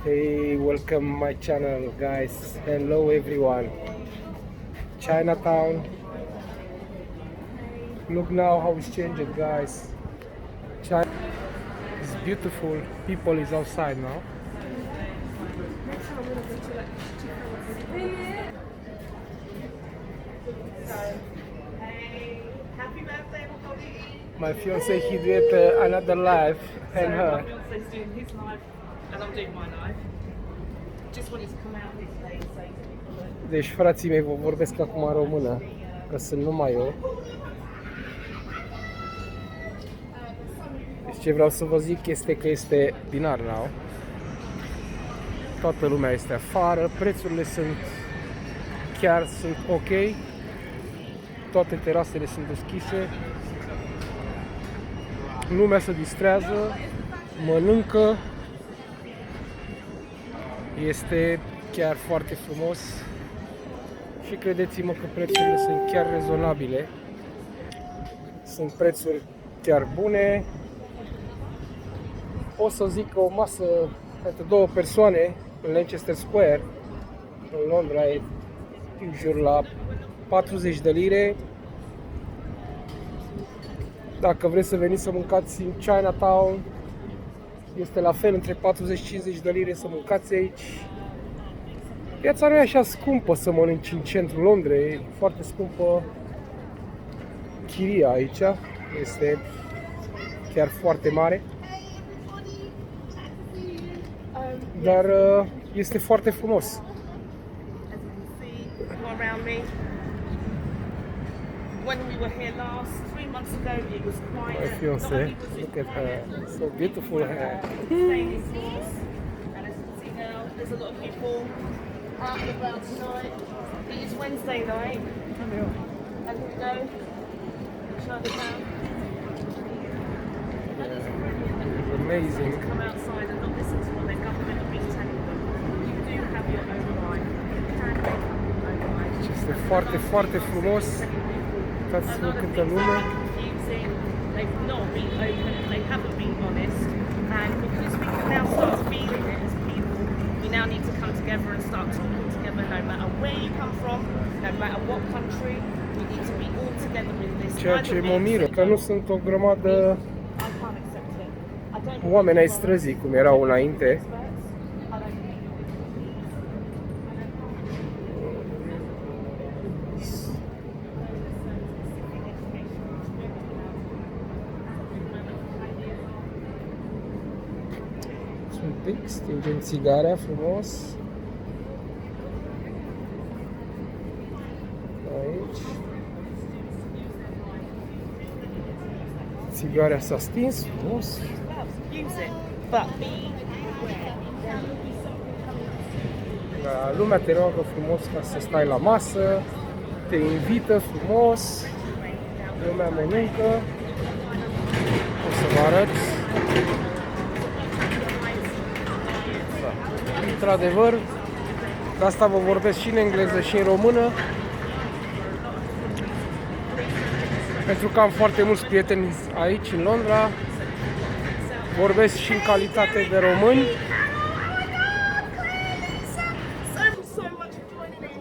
Hey, welcome my channel, guys. Hello, everyone. Chinatown. Look now how it's changing, guys. China is beautiful. People is outside now. My fiance, he did another live, and her. My fiance's doing his live, and I'm doing my live. Just wanted to come out this day and say to people that Deci, frații mei, vă vorbesc acum în română, că sunt numai eu. Deci ce vreau să vă zic este că este dinar now. Toată lumea este afară, prețurile sunt ok. Toate terasele sunt deschise. Lumea se distrează, mănâncă. Este chiar foarte frumos. Și credeți-mă că prețurile sunt chiar rezonabile. Sunt prețuri chiar bune. O să zic că o masă pentru două persoane în Leicester Square, în Londra, e în jur la 40 de lire. Dacă vreți să veniți să mâncați în Chinatown, este la fel, între 40-50 de lire să mâncați aici. Piața nu e așa scumpă să mănânci în centrul Londrei, e foarte scumpă chiria aici, este chiar foarte mare. Dar este foarte frumos. around me. When we were here last, 3 months ago, it was quiet. My fiance, look at her, so beautiful hair. Staying indoors. And as you can see now, there's a lot of people out and about tonight. It is Wednesday night. And here we go. Chinatown. And it's brilliant that It's amazing. people come outside and not listen to what their government have been telling them. You do have your own right. You can make up your own right. Este foarte, foarte frumos. Uitați-vă câtă lume. They've not been open, they haven't been honest, and because we can now start feeling it as people, we now need to come together and start talking together no matter where you come from, no matter what country, we need to be all together in this. Ceea ce mă miră, că nu sunt o grămadă I can't accept it. I don't oameni ai străzii cum erau înainte. Un pic, stingem țigarea frumos. Aici. Țigarea s-a stins frumos. use it, but be aware. Da, lumea te roagă frumos ca să stai la masă, te invită frumos, lumea mănâncă. O să vă arăt. Într-adevăr, de asta vă vorbesc și în engleză și în română, pentru că am foarte mulți prieteni aici în Londra, vorbesc și în calitate de români. So much for joining in.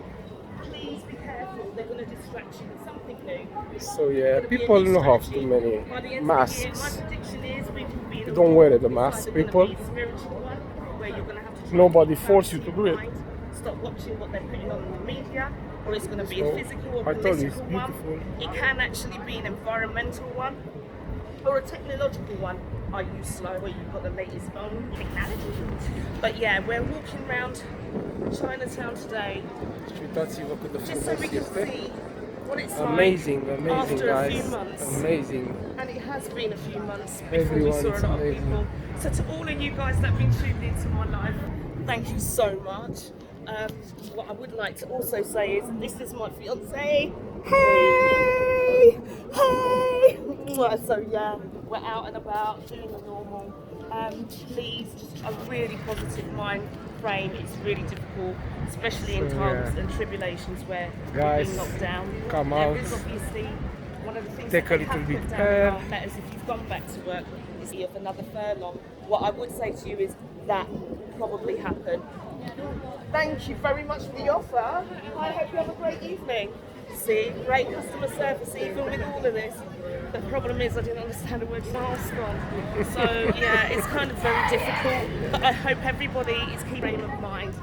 Please be careful. They're going to distract you with something new. So yeah, people don't have too many By the end of the year, masks. my prediction is we will be. Don't wear the mask, people. Spiritual one, where you're going to have to. Nobody force you to do it. Stop watching what they're putting on in the media, or it's going to be So, a physical or I told you, it's political one. beautiful. It can actually be an environmental one, or a technological one. Are you slow? Or you've got the latest phone technology? But yeah, we're walking around Chinatown today, Și uitați-vă cât de just so we frumos can este. see what it's Amazing, like amazing after a guys, few months. amazing. And it has been a few months before Everyone we saw is a lot amazing. of people. So to all of you guys that have been tuned into my life, thank you so much. What I would like to also say is this is my fiance. Hey! Hey! So yeah, we're out and about doing the normal. Please, just a really positive mind frame. It's really difficult, especially in So, times yeah. and tribulations where we're Guys, being locked down. come There out. is obviously one of the things Take that a they little have bit put down in air. our letters if you've gone back to work is of another furlong. What I would say to you is that probably happen. Thank you very much for the offer. I hope you have a great evening. See, great customer service even with all of this. The problem is I didn't understand the word mask on. So yeah, it's kind of very difficult. But I hope everybody is keeping frame of mind.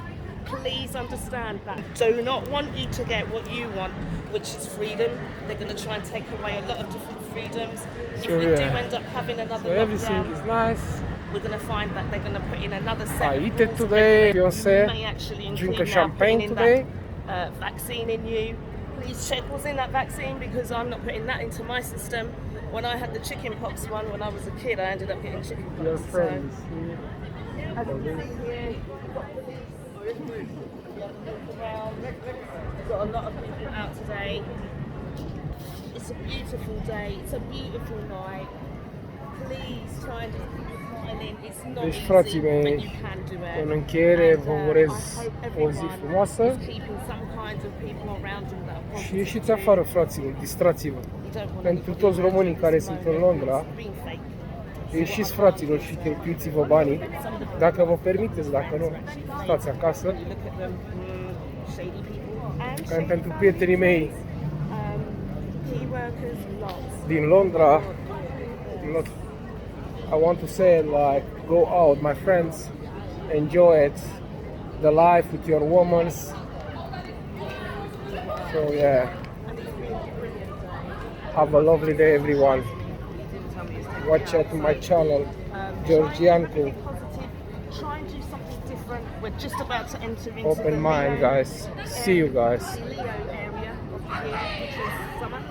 Please understand that. Do not want you to get what you want, which is freedom. They're going to try and take away a lot of different freedoms. So, if we do yeah. end up having another So everything lockdown, is nice. we're going to find that they're going to put in another set I of eat it rules today, and Beyonce. may actually Drink include a now champagne putting in today. that vaccine in you. Please check what's in that vaccine because I'm not putting that into my system. When I had the chicken pox one when I was a kid, I ended up getting chicken pox. Your friends. So, as you can see here, we've got police around. We've got a lot of people out today. It's a beautiful day. It's a beautiful night. Please try and just keep your smiling. It's not Deci, easy, frații but mei, you can do it. în încheiere And, vă urez I hope o zi everyone frumoasă is keeping some kinds of people around them that are și positive. ieșiți afară, fraților, distrați-vă. You don't want Pentru anybody toți românii around care this sunt în moment Londra, being fake. ieșiți, fraților, și cheltuiți-vă banii. Dacă vă permiteți, dacă nu, stați acasă. You look at them, shady people and Ca shady pentru prietenii mei key workers, lots. din Londra, I want to say, like, go out, my friends, enjoy it, the life with your woman. So yeah, have a lovely day, everyone. Watch out my channel, Georgianco. Try and do something different. We're just about to enter into Open the mind, Leo, guys. See you guys. Leo area of the year, which is summer.